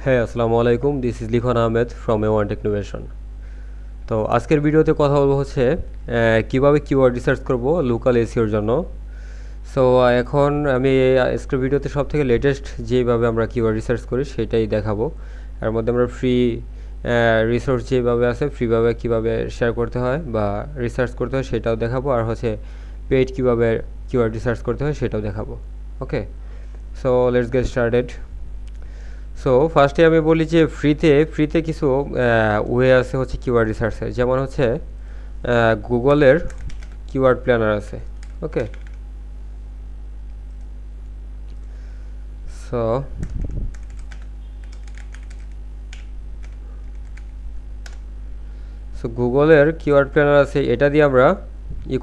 হ্যাঁ, আসসালামু আলাইকুম। দিস ইজ লিখন আহমেদ ফ্রম A1 টেকনোভেশন। তো আজকের ভিডিওতে কথা বলবো হচ্ছে কিভাবে কিওয়ার্ড রিসার্চ করব লোকাল এসইওর জন্য। সো এখন আমি আজকের ভিডিওতে সব থেকে লেটেস্ট যেভাবে আমরা কিওয়ার্ড রিসার্চ করি সেটাই দেখাবো। এর মধ্যে আমরা ফ্রি রিসোর্স যেভাবে আছে ফ্রিভাবে কিভাবে শেয়ার করতে হয় বা রিসার্চ করতে হয় সেটাও দেখাবো, আর হচ্ছে পেইড কিভাবে কিওয়ার্ড রিসার্চ করতে হয় সেটাও দেখাবো। Okay, so let's get started. So ফার্স্টে আমি বলি যে ফ্রিতে কিছু ওয়ে আছে হচ্ছে কিওয়ার্ড রিসার্চের, যেমন হচ্ছে গুগলের কিওয়ার্ড প্ল্যানার আছে। ওকে, সো গুগলের কিওয়ার্ড প্ল্যানার আছে, এটা দিয়ে আমরা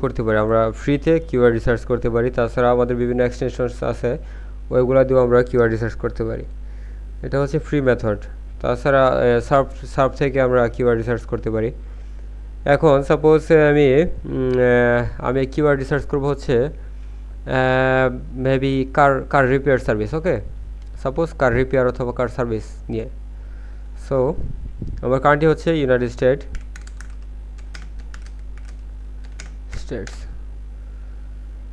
করতে পারি, আমরা ফ্রিতে কিওয়ার্ড রিসার্চ করতে পারি। তাছাড়া আমাদের বিভিন্ন এক্সটেনশনস আছে, ওইগুলো দিয়েও আমরা কিওয়ার্ড রিসার্চ করতে পারি। এটা হচ্ছে ফ্রি মেথড। তাছাড়া সার্ফ থেকে আমরা কিওয়ার্ড রিসার্চ করতে পারি। এখন সাপোজ আমি কিওয়ার্ড রিসার্চ করবো হচ্ছে মেবি কার রিপেয়ার সার্ভিস। ওকে, সাপোজ কার রিপেয়ার অথবা কার সার্ভিস নিয়ে। সো আমার কান্ট্রি হচ্ছে ইউনাইটেড স্টেটস।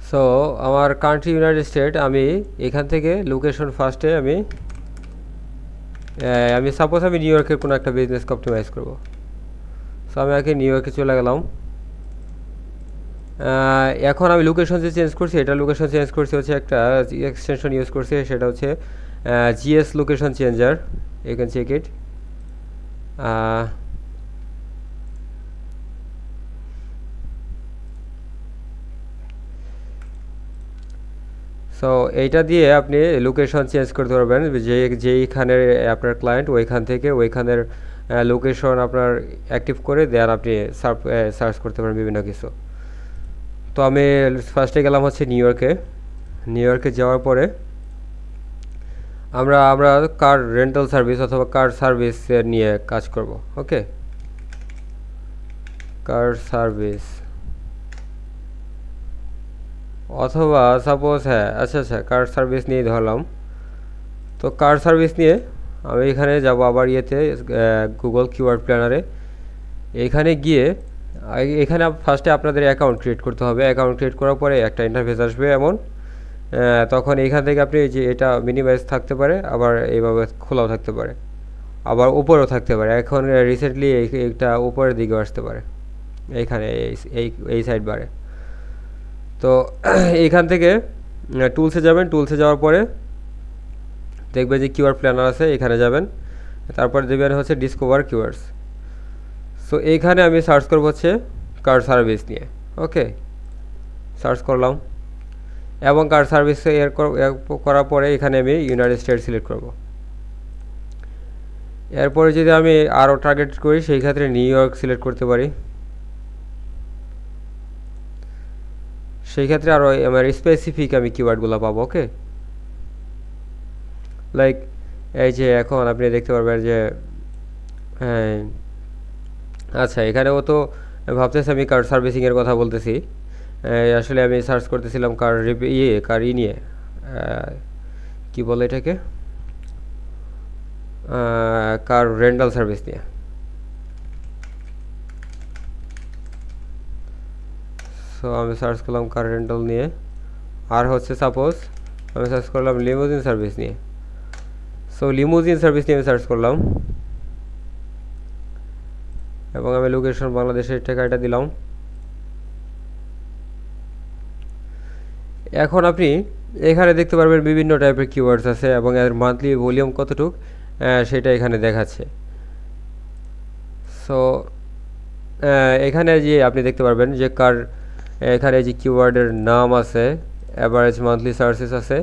সো আমার কান্ট্রি ইউনাইটেড স্টেট, আমি এখান থেকে লোকেশন ফার্স্টে আমি সাপোজ আমি নিউ ইয়র্কের কোনো একটা বিজনেসকে অপটিমাইজ করবো। সো আমি আগে নিউ ইয়র্কে চলে গেলাম। এখন আমি লোকেশন যে চেঞ্জ করছি, এটা লোকেশন চেঞ্জ করছি হচ্ছে একটা এক্সটেনশন ইউজ করছি, সেটা হচ্ছে GS location changer. You can check it. So এইটা দিয়ে আপনি লোকেশন চেঞ্জ করতে পারবেন, যেইখানে আপনার ক্লায়েন্ট ওইখান থেকে ওইখানের লোকেশন আপনার অ্যাক্টিভ করে দেন আপনি সার্চ করতে পারেন বিভিন্ন কিছু। তো আমি ফার্স্টে গেলাম হচ্ছে নিউ ইয়র্কে যাওয়ার পরে আমরা কার রেন্টাল সার্ভিস অথবা কার সার্ভিস নিয়ে কাজ করব। ওকে, কার সার্ভিস অথবা সাপোজ আচ্ছা কার সার্ভিস নিয়ে ধরলাম। তো কার সার্ভিস নিয়ে আমি এখানে যাব আবার গুগল কিওয়ার্ড প্ল্যানারে। এখানে গিয়ে এখানে ফার্স্টে আপনাদের অ্যাকাউন্ট ক্রিয়েট করতে হবে। অ্যাকাউন্ট ক্রিয়েট করার পরে একটা ইন্টারফেস আসবে এমন, তখন এইখান থেকে আপনি যে এটা মিনিমাইজ থাকতে পারে, আবার এইভাবে খোলাও থাকতে পারে, আবার উপরেও থাকতে পারে। এখন রিসেন্টলি এইটা উপরের দিকে আসতে পারে, এইখানে এই সাইড বারে। তো এইখান থেকে টুলসে যাবেন, টুলসে যাওয়ার পরে দেখবেন যে কিওয়ার্ড প্ল্যানার আছে, এখানে যাবেন। তারপর দেবেন হচ্ছে ডিসকভার কিওয়ার্ডস। সো এইখানে আমি সার্চ করব হচ্ছে কার সার্ভিস নিয়ে। ওকে, সার্চ করলাম এবং কার সার্ভিস করার পরে এখানে আমি ইউনাইটেড স্টেট সিলেক্ট করব। এরপরে যদি আমি আরও টার্গেট করি সেই ক্ষেত্রে নিউ ইয়র্ক সিলেক্ট করতে পারি। সেই ক্ষেত্রে আরও আমার স্পেসিফিক আমি কিওয়ার্ডগুলো পাবো। ওকে, লাইক এই যে এখন আপনি দেখতে পারবেন যে আচ্ছা এখানেও তো ভাবতেছি আমি কার সার্ভিসিংয়ের কথা বলতেছি, আসলে আমি সার্চ করতেছিলাম কার নিয়ে কি বলে এটাকে, কার রেন্টাল সার্ভিস নিয়ে। সো আমি সার্চ করলাম কার রেন্টাল নিয়ে, আর হচ্ছে সাপোজ আমি সার্চ করলাম লিমুজিন সার্ভিস নিয়ে। সো লিমুজিন সার্ভিস নিয়ে আমি সার্চ করলাম এবং আমি লোকেশন বাংলাদেশের টাকাটা দিলাম। এখন আপনি এখানে দেখতে পারবেন বিভিন্ন টাইপের কিওয়ার্ডস আছে এবং এর মান্থলি ভলিউম কতটুক সেটা এখানে দেখাচ্ছে। সো এখানে যে আপনি দেখতে পারবেন যে এখানে যে কিওয়ার্ডের নাম আছে, অ্যাভারেজ মান্থলি সার্চেস আছে,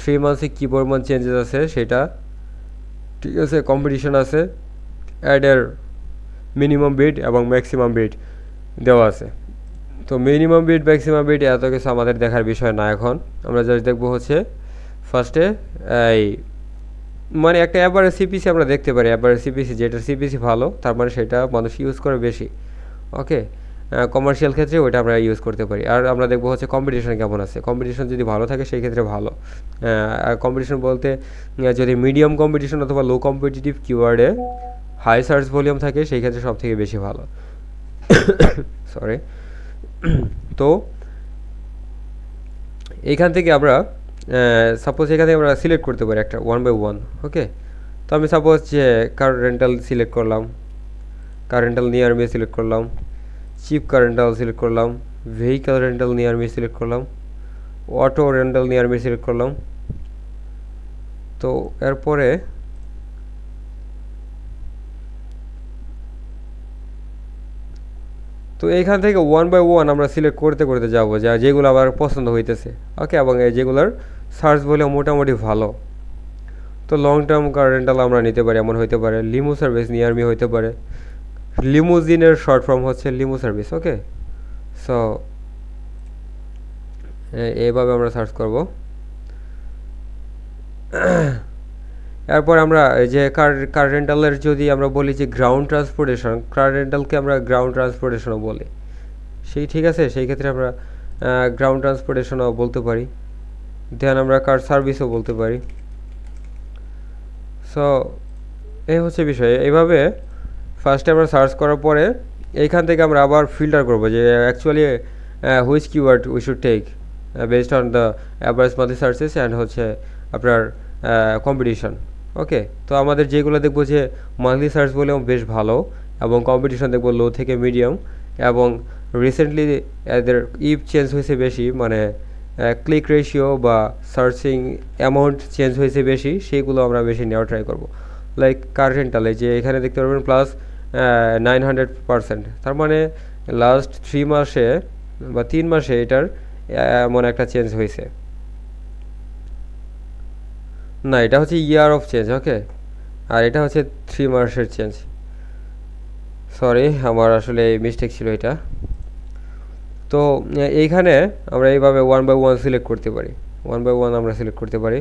3 মান্থসে কি পরিমাণ চেঞ্জেস আছে সেটা, ঠিক আছে, কম্পিটিশন আছে, অ্যাডের মিনিমাম বিড এবং ম্যাক্সিমাম বিড দেওয়া আছে। তো মিনিমাম বিড ম্যাক্সিমাম বিড এত কিছু আমাদের দেখার বিষয় না। এখন আমরা জাস্ট দেখবো হচ্ছে ফার্স্টে এই মানে একটা অ্যাভারেজ সিপিসি আমরা দেখতে পারি। অ্যাভারেজ সিপিসি যেটা সিপিসি ভালো, তার মানে সেটা মানুষ ইউজ করে বেশি। ওকে, কমার্শিয়াল ক্ষেত্রে ওইটা আমরা ইউজ করতে পারি। আর আমরা দেখবো হচ্ছে কম্পিটিশন কেমন আছে, কম্পিটিশন যদি ভালো থাকে সেই ক্ষেত্রে ভালো। আর কম্পিটিশন বলতে যদি মিডিয়াম কম্পিটিশন অথবা লো কম্পিটিটিভ কিওয়ার্ডে হাই সার্চ ভলিউম থাকে সেই ক্ষেত্রে সব থেকে বেশি ভালো। সরি। তো এইখান থেকে আমরা সাপোজ এখান থেকে আমরা সিলেক্ট করতে পারি একটা 1 বাই 1। ওকে, তো আমি সাপোজ যে কার রেন্টাল সিলেক্ট করলাম, car rental near me select করলাম, চিপ কার রেন্টাল সিলেক্ট করলাম, vehicle rental near me select করলাম, auto rental near me select করলাম। তো এরপরে তো এইখান থেকে 1 বাই 1 আমরা সিলেক্ট করতে করতে যাবো যা যেগুলো আবার পছন্দ হইতেছে। ওকে, এবং যেগুলোর সার্চ ভলিউম মোটামুটি ভালো। তো লং টার্ম কার রেন্টাল আমরা নিতে পারি, এমন হইতে পারে লিমু সার্ভিস নিয়ার মি হইতে পারে। লিমুজিনের শর্ট ফর্ম হচ্ছে লিমু সার্ভিস। ওকে, সো এইভাবে আমরা সার্চ করব। এরপর আমরা এই যে কার রেন্টালের যদি আমরা বলি যে গ্রাউন্ড ট্রান্সপোর্টেশন, কার রেন্টালকে আমরা গ্রাউন্ড ট্রান্সপোর্টেশনও বলি, সেই ঠিক আছে, সেই ক্ষেত্রে আমরা গ্রাউন্ড ট্রান্সপোর্টেশনও বলতে পারি। দেন আমরা কার সার্ভিসও বলতে পারি। সো এই হচ্ছে বিষয়। এইভাবে ফার্স্টে আমরা সার্চ করার পরে এইখান থেকে আমরা আবার ফিল্টার করব যে actually which keyword we should take based on the average monthly searches and হচ্ছে আপনার কম্পিটিশন। ওকে, তো আমাদের যেগুলো দেখবো যে মান্থলি সার্চ ভলিউম বেশ ভালো এবং কম্পিটিশন দেখবো লো থেকে মিডিয়াম, এবং রিসেন্টলি এদের ইফ চেঞ্জ হয়েছে বেশি, মানে ক্লিক রেশিও বা সার্চিং অ্যামাউন্ট চেঞ্জ হয়েছে বেশি, সেইগুলো আমরা বেশি নেওয়ার ট্রাই করবো। লাইক কার রেন্টালে যে এখানে দেখতে পারবেন প্লাস 900%, তার মানে লাস্ট 3 মাসে বা 3 মাসে এটার এমন একটা চেঞ্জ হয়েছে না, এটা হচ্ছে ইয়ার অফ চেঞ্জ। ওকে, আর এটা হচ্ছে 3 মাসের চেঞ্জ। সরি, আমার আসলে মিস্টেক ছিল এটা। তো এইখানে আমরা এইভাবে 1 বাই 1 সিলেক্ট করতে পারি, 1 বাই 1 আমরা সিলেক্ট করতে পারি।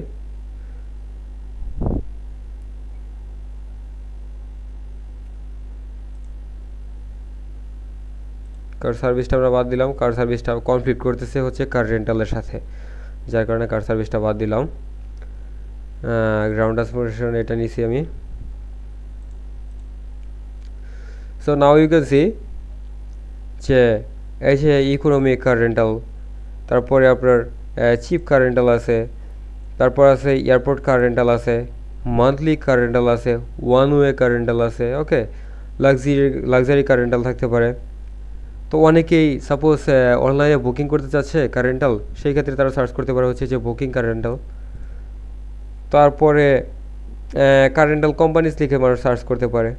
কার সার্ভিসটা আমরা বাদ দিলাম, কার সার্ভিসটা কনফ্লিক্ট করতেছে হচ্ছে কার রেন্টালের সাথে, যার কারণে কার সার্ভিসটা বাদ দিলাম। গ্রাউন্ড ট্রান্সপোর্টেশন এটা নিছি আমি। So now you can see যে এই যে ইকোনমিক কার রেন্টাল, তারপরে আপনার চিপ কার রেন্টাল আছে, তারপর আছে এয়ারপোর্ট কার রেন্টাল আছে, মান্থলি কার রেন্টাল আছে, ওয়ান ওয়ে কার রেন্টাল আছে। ওকে, লাক্সারি কার রেন্টাল থাকতে পারে। তো অনেকেই সাপোজ অনলাইনে বুকিং করতে চাচ্ছে কার রেন্টাল, সেই ক্ষেত্রে তারা সার্চ করতে পারে হচ্ছে যে বুকিং কার রেন্টাল। তারপরে কার রেন্টাল কোম্পানিজ লিখে মানুষ সার্চ করতে পারে,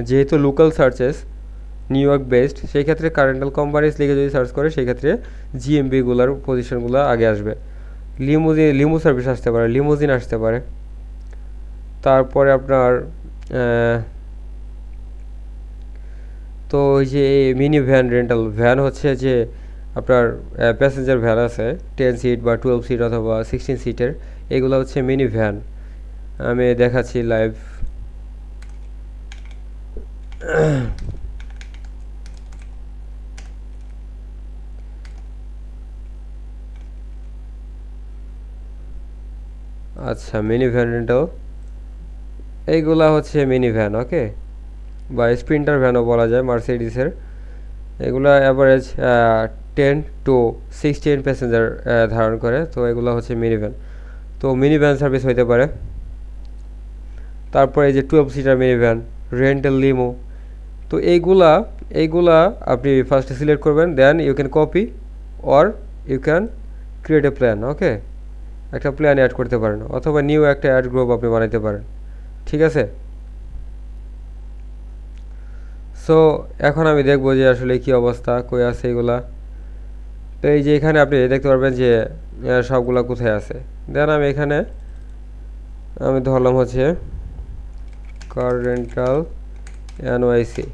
যেহেতু local searches new York based, সেই ক্ষেত্রে কার রেন্টাল কোম্পানিজ লিখে যদি সার্চ করে সেই ক্ষেত্রে জিএমবিগুলোর পজিশনগুলো আগে আসবে। লিমু সার্ভিস আসতে পারে, লিমুজিন আসতে পারে। তারপরে আপনার তো ওই যে মিনি ভ্যান রেন্টাল, ভ্যান হচ্ছে যে আপনার প্যাসেঞ্জার ভ্যান আছে 10 সিট বা 12 সিট অথবা 16 সিটের, এগুলো হচ্ছে মিনি ভ্যান। আমি দেখাচ্ছি লাইভ। আচ্ছা, মিনি ভ্যান রেন্টাল, এইগুলা হচ্ছে মিনি ভ্যান। ওকে, বা স্প্রিন্টার ভ্যানও বলা যায় মার্সিডিসের। এগুলা অ্যাভারেজ 10 to 16 প্যাসেঞ্জার ধারণ করে, তো এগুলো হচ্ছে মিনি ভ্যান। তো মিনি ভ্যান সার্ভিস হইতে পারে। তারপরে এই যে 12 seater mini van, rental limo. তো এইগুলা আপনি ফার্স্টে সিলেক্ট করবেন, then you can copy or you can create a plan. Okay, একটা প্ল্যান অ্যাড করতে পারেন অথবা নিউ একটা অ্যাড গ্রুপ আপনি বানাইতে পারেন। ঠিক আছে, সো এখন আমি দেখবো যে আসলে কি অবস্থা, কই আছে এগুলা। তো এই যে এখানে আপনি দেখতে পারবেন যে সবগুলা কোথায় আছে। দেন আমি এখানে আমি ধরলাম হচ্ছে কার রেন্টাল এনওয়াইসি।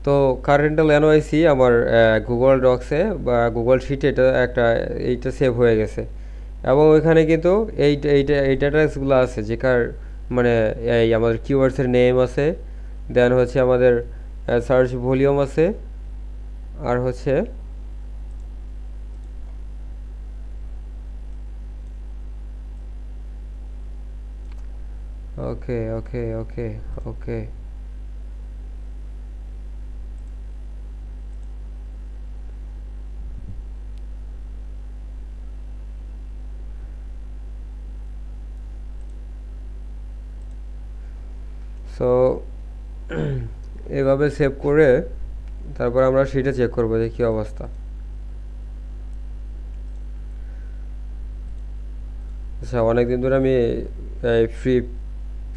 তো কার রেন্টাল এনওয়াইসি আমার গুগল ডক্সে বা গুগল শিটে এটা একটা এইটা সেভ হয়ে গেছে, এবং ওইখানে কিন্তু এই ডাটাগুলো আছে যে কার মানে এই আমাদের কিওয়ার্ডসের নেম আছে, দেন হচ্ছে আমাদের সার্চ ভলিউম আছে, আর হচ্ছে ওকে ওকে ওকে ওকে সো এভাবে সেভ করে তারপর আমরা সেটা চেক করবো যে কী অবস্থা। আচ্ছা, অনেকদিন ধরে আমি ফ্রি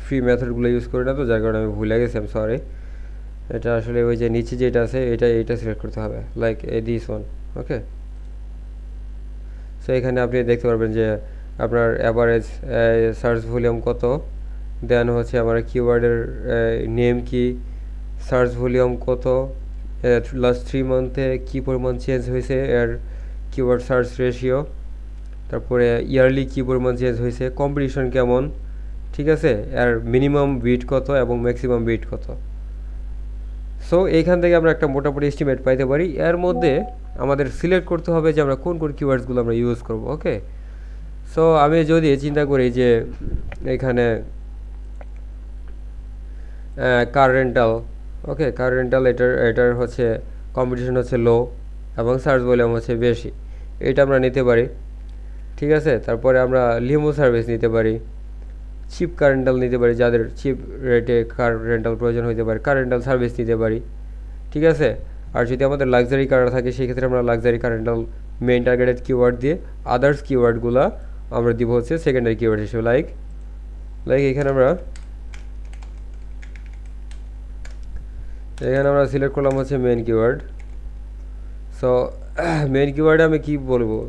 ফ্রি মেথডগুলো ইউজ করি না, তো যার কারণে আমি ভুলে গেছি, আমি সরি। এটা আসলে ওই যে নিচে যেটা আছে এইটা সিলেক্ট করতে হবে, like this one. Okay, so এখানে আপনি দেখতে পারবেন যে আপনার অ্যাভারেজ সার্চ ভলিউম কত, দেন হচ্ছে আমার কিওয়ার্ডের নেম কি, সার্চ ভলিউম কত, লাস্ট 3 মান্থে কী পরিমাণ চেঞ্জ হয়েছে এর কিওয়ার্ড সার্চ রেশিও, তারপরে ইয়ারলি কী পরিমাণ চেঞ্জ হয়েছে, কম্পিটিশন কেমন, ঠিক আছে, এর মিনিমাম বিট কত এবং ম্যাক্সিমাম বিট কত। সো এইখান থেকে আমরা একটা মোটামুটি এস্টিমেট পাইতে পারি। এর মধ্যে আমাদের সিলেক্ট করতে হবে যে আমরা কোন কোন কিওয়ার্ডসগুলো আমরা ইউজ করব। ওকে, সো আমি যদি চিন্তা করি যে এখানে কার রেন্টাল, ওকে, কার রেন্টাল এটার হচ্ছে কম্পিটিশন হচ্ছে লো এবং সার্চ ভলিউম হচ্ছে বেশি, এটা আমরা নিতে পারি, ঠিক আছে। তারপরে আমরা লিমো সার্ভিস নিতে পারি, চিপ কার রেন্টাল নিতে পারি, যাদের চিপ রেটে কার রেন্টাল প্রয়োজন হতে পারে কার রেন্টাল সার্ভিস নিতে পারি, ঠিক আছে। আর যদি আমাদের লাক্সারি কার থাকে সেই ক্ষেত্রে আমরা luxury car rental main targeted keyword দিয়ে আদার্স কিওয়ার্ডগুলো আমরা দিব হচ্ছে সেকেন্ডারি কিওয়ার্ড হিসেবে, লাইক এখানে আমরা সিলেক্ট করলাম হচ্ছে মেইন কিওয়ার্ড। সো মেইন কিওয়ার্ডে আমি কি বলবো,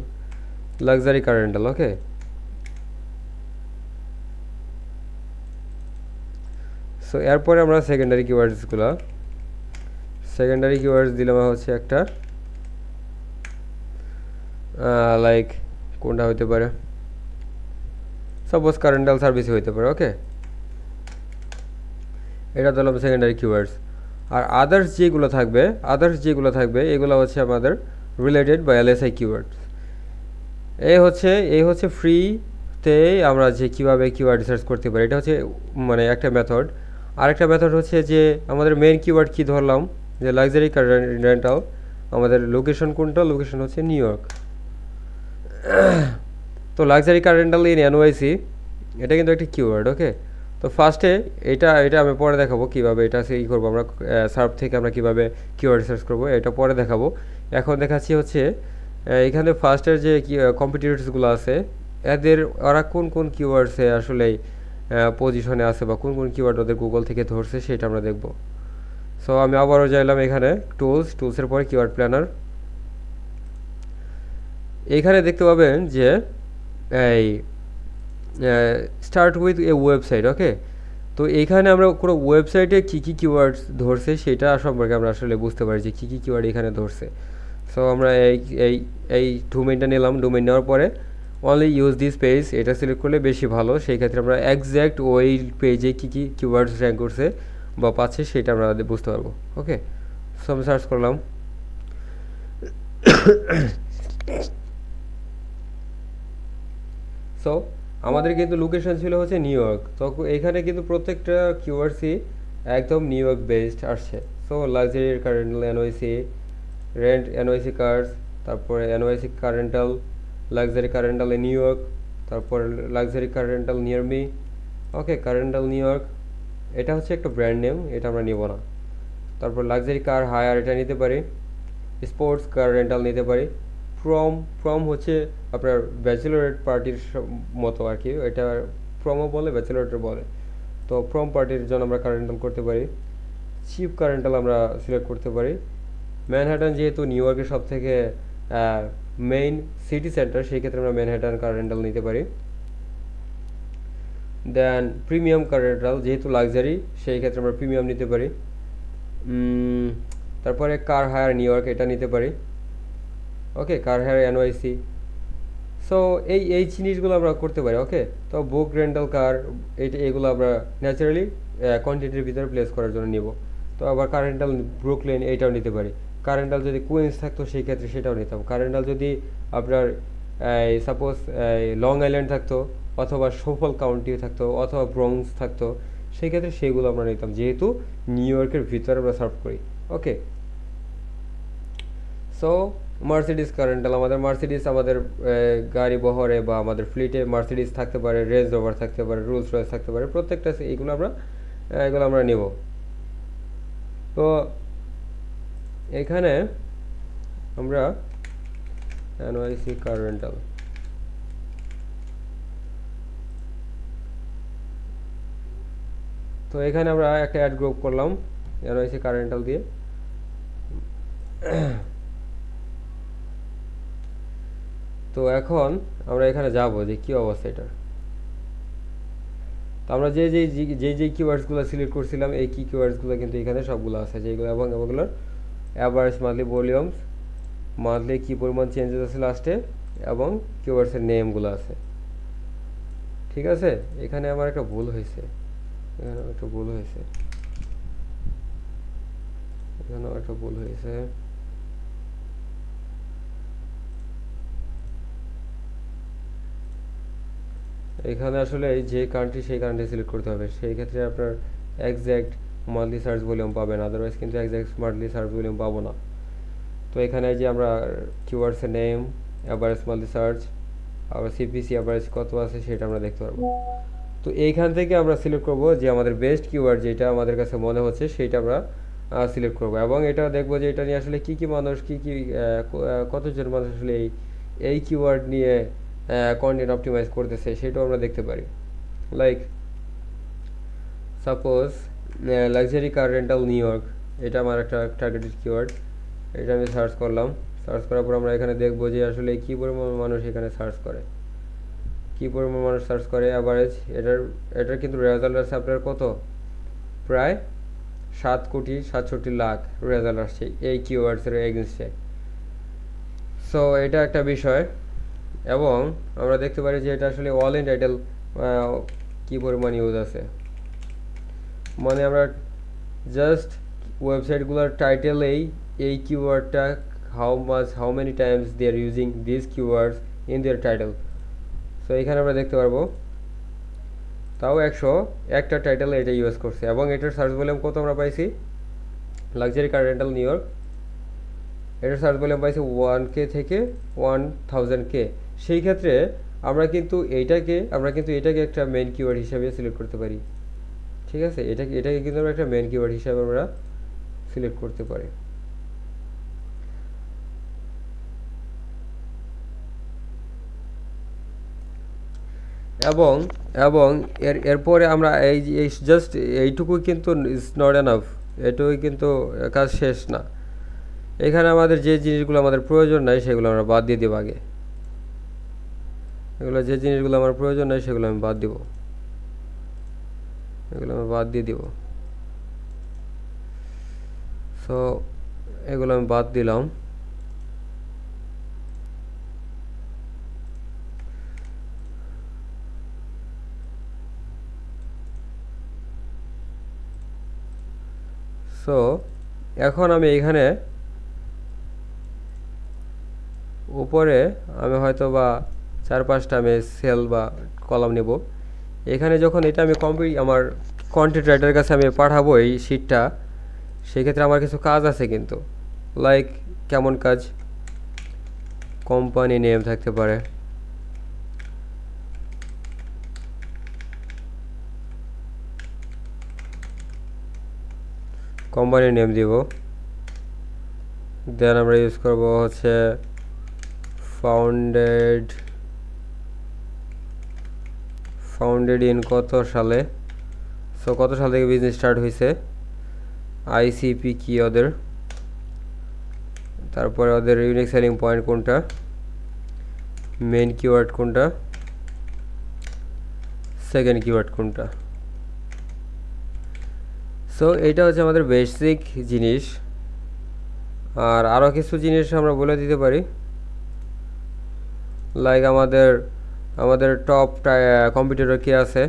লাক্সারি কার রেন্টাল। ওকে, সো এরপরে আমরা সেকেন্ডারি কিওয়ার্ডস দিলাম হচ্ছে একটা লাইক কোনটা হতে পারে, সাপোজ কার রেন্টাল সার্ভিস হইতে পারে। ওকে, এটা দিলাম সেকেন্ডারি কিওয়ার্ডস। আর আদার্স যেগুলো থাকবে এগুলো হচ্ছে আমাদের রিলেটেড বা এলএসআই কিওয়ার্ডস। এই হচ্ছে ফ্রিতে আমরা যে কীভাবে কিওয়ার্ড সার্চ করতে পারি, এটা হচ্ছে মানে একটা মেথড। আরেকটা মেথড হচ্ছে যে আমাদের মেইন কিওয়ার্ড কি ধরলাম, যে লাক্সারি কার রেন্টাল, আমাদের লোকেশন কোনটা, লোকেশন হচ্ছে নিউ ইয়র্ক। তো luxury car rental in NYC, এটা কিন্তু একটা কিওয়ার্ড। ওকে, তো ফার্স্টে এটা আমি পরে দেখাবো কীভাবে এটা ই করবো, আমরা সার্ভ থেকে আমরা কীভাবে কিওয়ার্ড সার্চ করবো এটা পরে দেখাবো। এখন দেখাচ্ছি হচ্ছে এখানে ফার্স্টের যে কম্পিটিটরসগুলো আছে এদের ওরা কোন কোন কিওয়ার্ডসে আসলে পজিশনে আছে বা কোন কোন কিওয়ার্ড ওদের গুগল থেকে ধরছে সেটা আমরা দেখব। সো আমি আবারও যাইলাম এখানে টুলসের পরে কিওয়ার্ড প্ল্যানার। এইখানে দেখতে পাবেন যে এই স্টার্ট উইথ এ ওয়েবসাইট। ওকে, তো এইখানে আমরা কোনো ওয়েবসাইটে কী কী কিওয়ার্ডস ধরছে সেটা সম্পর্কে আমরা আসলে বুঝতে পারি যে কী কী কিওয়ার্ড এখানে ধরছে। সো আমরা এই ডোমেইনটা নিলাম, ডোমেইন নেওয়ার পরে অনলি ইউজ দিস পেজ এটা সিলেক্ট করলে বেশি ভালো। সেই ক্ষেত্রে আমরা একজ্যাক্ট ওই পেজে কী কী কিওয়ার্ডস র্যাঙ্ক করছে বা পাচ্ছে সেটা আমরা বুঝতে পারবো। ওকে, সো আমি সার্চ করলাম। সো আমাদের কিন্তু লোকেশন ছিল হচ্ছে নিউ ইয়র্ক, তো এখানে কিন্তু প্রত্যেকটা কিওয়ার্ডসই একদম নিউ ইয়র্ক বেসড আসছে। So luxury car rental NYC, rent NYC cars, তারপরে NYC car rental, luxury car rental in New York, তারপরে luxury car rental near me. Okay, car rental New York এটা হচ্ছে একটা ব্র্যান্ড নেম, এটা আমরা নিব না। তারপর লাক্সারি কার হায়ার এটা নিতে পারি, স্পোর্টস কার রেন্টাল নিতে পারি। প্রম হচ্ছে আপনার ব্যাচেলরেট পার্টির মতো আর কি, এটা প্রমও বলে ব্যাচেলরেটও বলে। তো প্রম পার্টির জন্য আমরা কার রেন্টাল করতে পারি। চিপ কার রেন্টাল আমরা সিলেক্ট করতে পারি। ম্যানহাটন যেহেতু নিউ ইয়র্কের সব থেকে মেইন সিটি সেন্টার, সেই ক্ষেত্রে আমরা ম্যানহাটন কার রেন্টাল নিতে পারি। দেন প্রিমিয়াম কার রেন্টাল, যেহেতু লাক্সারি সেই ক্ষেত্রে আমরা প্রিমিয়াম নিতে পারি। তারপরে কার হায়ার নিউ ইয়র্ক এটা নিতে পারি। ওকে, কার হায়ার এনওয়াইসি, সো এই জিনিসগুলো আমরা করতে পারি। ওকে, তো বুক, রেন্টাল কার, এগুলো আমরা ন্যাচারালি কন্টেন্টের ভিতরে প্লেস করার জন্য নিব। তো আবার কার রেন্টাল ব্রুকলিন এইটাও নিতে পারি। কার রেন্টাল যদি কুইন্স থাকতো সেই ক্ষেত্রে সেটাও নিতাম। কার রেন্টাল যদি আপনার সাপোজ লং আইল্যান্ড থাকতো, অথবা সোফল কাউন্টি থাকতো, অথবা ব্রঙ্কস থাকতো, সেই ক্ষেত্রে সেগুলো আমরা নিতাম, যেহেতু নিউ ইয়র্কের ভিতরে আমরা সার্ভ করি। ওকে, সো মার্সিডিস কার রেন্টাল, আমাদের মার্সিডিস আমাদের গাড়ি বহরে বা আমাদের ফ্লিটে মার্সিডিস থাকতে পারে, রেঞ্জ রোভার থাকতে পারে, রোলস রয়েস থাকতে পারে, প্রত্যেকটা এগুলো আমরা নেব। তো এখানে আমরা এনওয়াইসি কার রেন্টাল, তো এখানে আমরা একটা অ্যাড গ্রুপ করলাম এনওয়াইসি কার রেন্টাল দিয়ে। তো এখন আমরা এখানে যাব যে কী অবস্থা এটার। তো আমরা যে কিওয়ার্ডসগুলো সিলেক্ট করছিলাম, এই কিওয়ার্ডসগুলো কিন্তু এখানে সবগুলো আছে, যেগুলো এবং এগুলোর অ্যাভারেজ মান্থলি ভলিউমস, মান্থলি কী পরিমাণ চেঞ্জেস আছে লাস্টে, এবং কিওয়ার্ডসের নেমগুলো আছে। ঠিক আছে, এখানে আমার একটা ভুল হয়েছে, এখানেও একটা ভুল হয়েছে। এখানে আসলে যে কান্ট্রি সেই কান্ট্রি সিলেক্ট করতে হবে, সেই ক্ষেত্রে আপনার এক্স্যাক্ট মান্থলি সার্চ ভলিউম পাবেন, আদারওয়াইজ কিন্তু এক্স্যাক্ট মান্থলি সার্চ ভলিউম পাবো না। তো এখানে যে আমরা কিওয়ার্ডসের নেম, অ্যাভারেজ মান্থলি সার্চ, আবার সিপিসি অ্যাভারেজ কত আছে সেটা আমরা দেখতে পারবো। তো এইখান থেকে আমরা সিলেক্ট করব যে আমাদের বেস্ট কিওয়ার্ড যেটা আমাদের কাছে মনে হচ্ছে সেইটা আমরা সিলেক্ট করব, এবং এটা দেখবো যে এটা নিয়ে আসলে কী মানুষ কতজন মানুষ আসলে এই কিওয়ার্ড নিয়ে কন্টেন্ট অপটিমাইজ করতেছে সেটাও আমরা দেখতে পারি। Like suppose luxury car rental New York, এটা আমার একটা টার্গেটেড কিওয়ার্ড। এটা আমি সার্চ করলাম, সার্চ করার পর আমরা এখানে দেখবো যে আসলে কী পরিমাণ মানুষ এখানে সার্চ করে, অ্যাভারেজ এটার কিন্তু রেজাল্ট আছে আপনার কত, প্রায় 7,67,00,000 রেজাল্ট আসছে এই কিওয়ার্ডসের এগেনস্টে। সো এটা একটা বিষয়, এবং আমরা দেখতে পারি যে এটা আসলে অল ইন টাইটেল কী পরিমাণ ইউজ আছে, মানে আমরা জাস্ট ওয়েবসাইটগুলোর টাইটেলেই এই কিওয়ার্ডটা how many times they are using this keywords in their title. So এখানে আমরা দেখতে পারবো তাও একটা টাইটেলে এটা ইউজ করছে, এবং এটার সার্চ ভলিউম কত আমরা পাইছি, luxury car rental New York, এটার সার্চ ভলিউম পাইছি 1K থেকে 1000K। সেই ক্ষেত্রে আমরা কিন্তু এটাকে একটা মেইন কিওয়ার্ড হিসাবে সিলেক্ট করতে পারি। ঠিক আছে, এটাকে কিন্তু আমরা একটা মেইন কিওয়ার্ড হিসাবে আমরা সিলেক্ট করতে পারি। এবং এরপরে আমরা এই জাস্ট এইটুকুই কিন্তু ইজ নট এনাফ, এটুকুই কিন্তু কাজ শেষ না। এখানে আমাদের যে জিনিসগুলো আমাদের প্রয়োজন নাই সেগুলো আমরা বাদ দিয়ে দেবো আগে। যে জিনিসগুলো আমার প্রয়োজন নাই সেগুলো আমি বাদ দিব, সো এগুলো আমি বাদ দিলাম। সো এখন আমি এখানে উপরে আমি হয়তো বা 4-5টা আমি সেল বা কলাম নেব। এখানে যখন এটা আমি আমার কন্টেন্ট রাইটারের কাছে আমি পাঠাবো এই শিটটা, সেক্ষেত্রে আমার কিছু কাজ আছে কিন্তু, লাইক কেমন কাজ, কোম্পানি নেম থাকতে পারে, কোম্পানি নেম দিব, দেন আমরা ইউজ করব হচ্ছে ফাউন্ডেড ইন কত সালে, সো কত সাল থেকে বিজনেস স্টার্ট হয়েছে, আইসিপি কি ওদের, তারপরে ওদের ইউনিক সেলিং পয়েন্ট কোনটা, মেইন কিওয়ার্ড কোনটা, সেকেন্ড কিওয়ার্ড কোনটা। সো এইটা হচ্ছে আমাদের বেসিক জিনিস। আর আরও কিছু জিনিস আমরা বলে দিতে পারি, লাইক আমাদের টপ কম্পিটিটর কি আছে,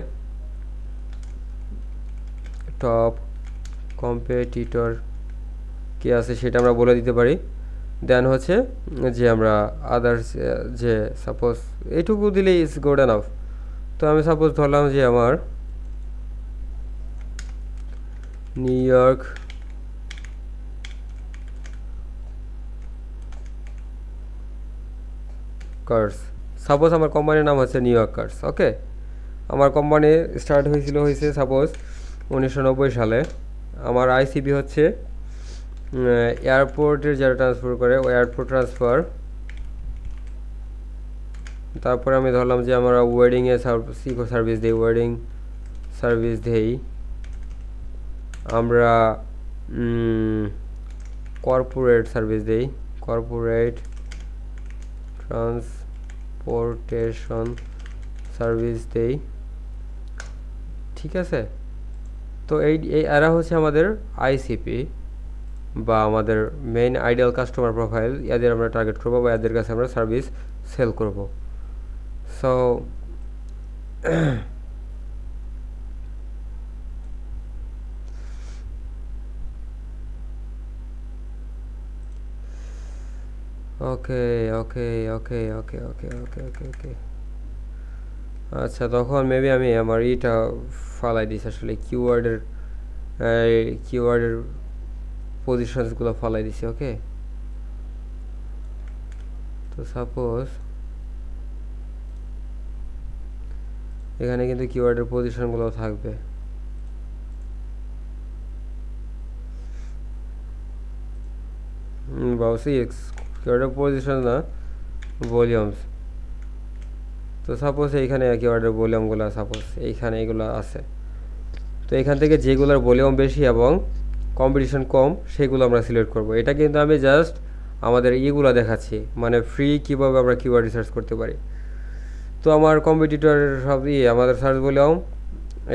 টপ কম্পিটিটর কি আছে সেটা আমরা বলে দিতে পারি। দেন হচ্ছে যে আমরা আদার্স, যে সাপোজ এইটুকু দিলেই ইজ গুড এনাফ। তো আমি সাপোজ ধরলাম যে আমার নিউ ইয়র্ক কার্স, সাপোজ আমার কোম্পানির নাম হচ্ছে নিউ ইয়র্ক কার্স। ওকে, আমার কোম্পানি স্টার্ট হয়েছে সাপোজ 1990 সালে। আমার আইসিপি হচ্ছে এয়ারপোর্টের যারা ট্রান্সফার করে ওই এয়ারপোর্ট ট্রান্সফার। তারপরে আমি ধরলাম যে আমরা ওয়েডিংয়ে সার্ভিস দিই, ওয়েডিং সার্ভিস দিই। আমরা কর্পোরেট সার্ভিস দিই, কর্পোরেট ট্রান্সপোর্টেশন সার্ভিস দেই। ঠিক আছে, তো এই এরা হচ্ছে আমাদের আইসিপি বা আমাদের মেইন আইডিয়াল কাস্টমার প্রোফাইল। এদের আমরা টার্গেট করবো বা এদের কাছে আমরা সার্ভিস সেল করব। সো ওকে ওকে ওকে ওকে ওকে ওকে ওকে ওকে আচ্ছা, তখন মেবি আমি আমার ইটা ফালাই দিছি, আসলে কিওয়ার্ডের পজিশনসগুলো ফালাই দিছি। ওকে, তো সাপোজ এখানে কিন্তু কিওয়ার্ডের পজিশনগুলো থাকবে। কিওয়ার্ডের পজিশন না, ভলিউমস। তো সাপোজ এইখানে কিওয়ার্ডের ভলিউমগুলো সাপোজ এইখানে এগুলো আছে। তো এখান থেকে যেগুলোর ভলিউম বেশি এবং কম্পিটিশন কম সেগুলো আমরা সিলেক্ট করব। এটা কিন্তু আমি জাস্ট আমাদের ইগুলো দেখাচ্ছি, মানে ফ্রি কীভাবে আমরা কিওয়ার্ড রিসার্চ করতে পারি। তো আমার কম্পিটিটরের সব আমাদের সার্চ ভলিউম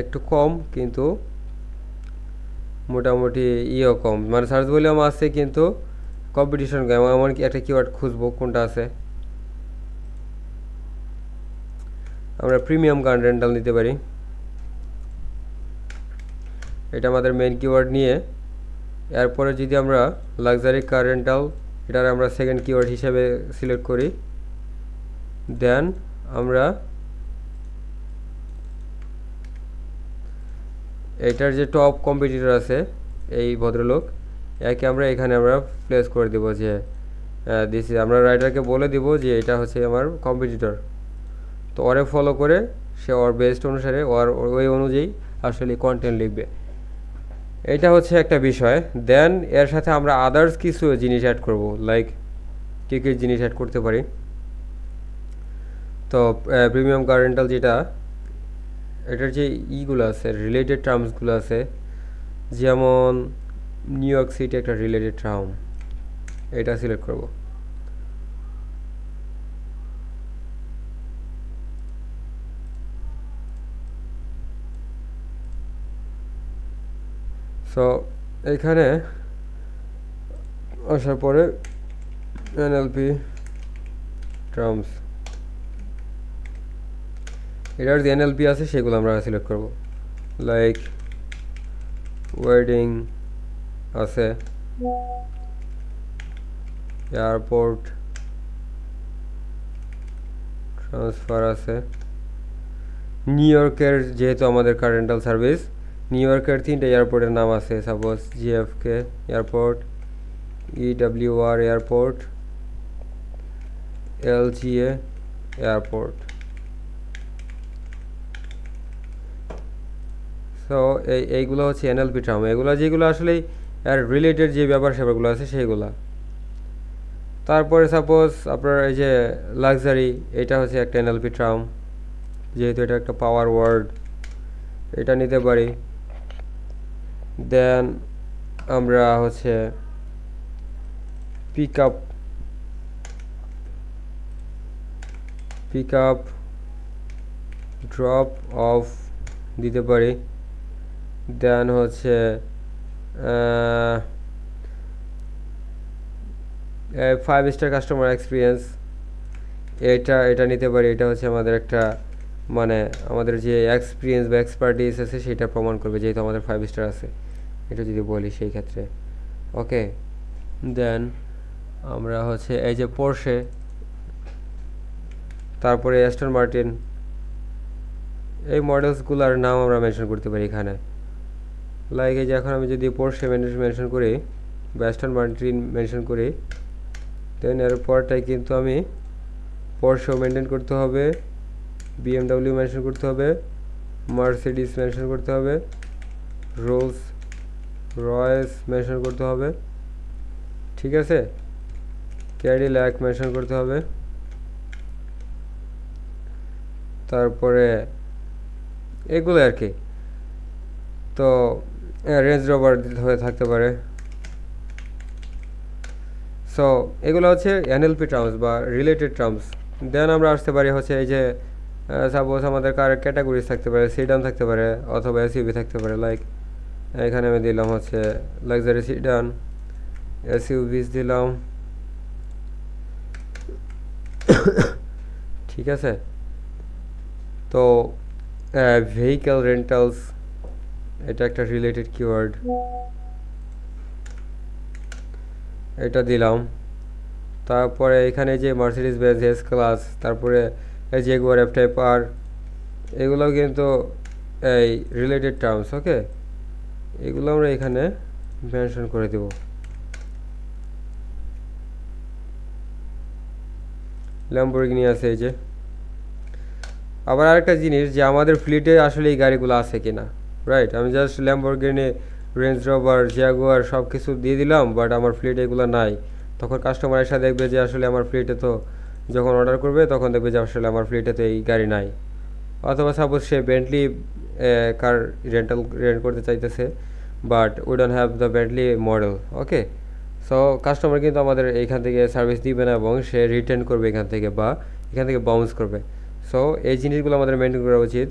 একটু কম, কিন্তু মোটামুটি কম, মানে সার্চ ভলিউম আছে কিন্তু কম্পিটিশন কম। এমন কি একটা কিওয়ার্ড খুঁজবো কোনটা আছে, আমরা প্রিমিয়াম কার রেন্টাল নিতে পারি। এটা আমাদের মেইন কিওয়ার্ড নিয়ে এরপরে যদি আমরা লাক্সারি কার রেন্টাল এটার আমরা সেকেন্ড কিওয়ার্ড হিসেবে সিলেক্ট করি, দেন আমরা এটার যে টপ কম্পিটিটর আছে এই ভদ্রলোক, একে আমরা এখানে আমরা প্লেস করে দেব যে দিস আমরা রাইটারকে বলে দিব যে এটা হচ্ছে আমার কম্পিটিটর। তো ওরে ফলো করে সে ওর বেস্ট অনুসারে ওই অনুযায়ী আসলে কন্টেন্ট লিখবে। এটা হচ্ছে একটা বিষয়। দেন এর সাথে আমরা আদার্স কিছু জিনিস অ্যাড করব, লাইক কী কী জিনিস অ্যাড করতে পারি। তো প্রিমিয়াম কার রেন্টাল যেটা, এটার যে ইগুলো আছে রিলেটেড টার্মসগুলো আছে, যেমন নিউ ইয়র্ক সিটি একটা রিলেটেড টার্ম, এটা সিলেক্ট করব। সো এখানে আসার পরে এনএলপি টার্মস, এটার যে এনএলপি আছে সেগুলো আমরা সিলেক্ট করব। লাইক ওয়েডিং আছে, এয়ারপোর্ট ট্রান্সফার আছে, নিউ ইয়র্কের যেহেতু আমাদের কার রেন্টাল সার্ভিস, নিউ ইয়র্কের 3টে এয়ারপোর্টের নাম আছে, suppose JFK airport, EWR airport, LGA airport. So এইগুলো হচ্ছে এনএলপি টার্ম, এগুলো যেগুলো আসলে আর রিলেটেড যে ব্যাপার স্যাপারগুলো আছে সেইগুলা। তারপরে সাপোজ আপনার এই যে লাক্সারি, এটা হচ্ছে একটা এনএলপি টার্ম, যেহেতু এটা একটা পাওয়ার ওয়ার্ড, এটা নিতে পারি। দেন আমরা হচ্ছে পিক আপ ড্রপ অফ দিতে পারি। দেন হচ্ছে 5 স্টার কাস্টমার এক্সপিরিয়েন্স, এটা নিতে পারি। এটা হচ্ছে আমাদের একটা মানে আমাদের যে এক্সপিরিয়েন্স বা এক্সপার্টিস আছে সেটা প্রমাণ করবে, যেহেতু আমাদের 5 স্টার আছে, এটা যদি বলি সেই ক্ষেত্রে। ওকে, দেন আমরা হচ্ছে এই যে পোর্শে, তারপরে অ্যাস্টন মার্টিন, এই মডেলসগুলোর নাম আমরা মেনশন করতে পারি এখানে। লাইক এই যে এখন আমি যদি পোর্শে মেনশন করি বা অ্যাস্টন মার্টিন মেনশন করি, দেন এর পরটাই কিন্তু আমি পোর্শেও মেনটেন করতে হবে, বিএমডাব্লিউ মেনশন করতে হবে, মার্সিডিস মেনশন করতে হবে, রোলস রয়েস মেনশন করতে হবে, ঠিক আছে, ক্যাডিল্যাক মেনশন করতে হবে, তারপরে এগুলো আর কি। তো রেঞ্জ রোভার হয়ে থাকতে পারে। সো এগুলো হচ্ছে এনএলপি টার্মস বা রিলেটেড টার্মস। দেন আমরা আসতে পারি হচ্ছে এই যে সাপোজ আমাদের কার ক্যাটাগরিজ থাকতে পারে, সিডান থাকতে পারে অথবা এসইউভি থাকতে পারে। লাইক এখানে আমি দিলাম হচ্ছে লাক্সারি সিডান, এসইউভিস দিলাম, ঠিক আছে। তো ভেহিক্যাল রেন্টালস, এটা একটা রিলেটেড কিওয়ার্ড, এটা দিলাম। তারপরে এখানে যে মার্সিডিজ বেঞ্জ এস ক্লাস, তারপরে এই জেগুয়ার এফ টাইপ আর, এগুলোও কিন্তু এই রিলেটেড টার্মস। ওকে, এগুলো আমরা এখানে মেনশন করে দেব। ল্যাম্বরগিনি আছে এই যে। আবার আরেকটা জিনিস যে আমাদের ফ্লিটে আসলে এই গাড়িগুলো আছে কিনা, রাইট। আমি just Lamborghini, range rover, Jaguar সব কিছু দিয়ে দিলাম, বাট আমার ফ্লিটে এগুলো নাই। তখন কাস্টমার এসে দেখবে যে আসলে আমার ফ্লিটে তো, যখন অর্ডার করবে তখন দেখবে যে আসলে আমার ফ্লিটে তো এই গাড়ি নাই। অথবা সাপোজ সে বেন্টলি কার রেন্ট করতে চাইতেছে, but we don't have the Bentley model. Okay, so customer কিন্তু আমাদের এইখান থেকে সার্ভিস দিবে না এবং সে রিটার্ন করবে এখান থেকে বা এখান থেকে বাউন্স করবে। সো এই জিনিসগুলো আমাদের মেনটেন করা উচিত,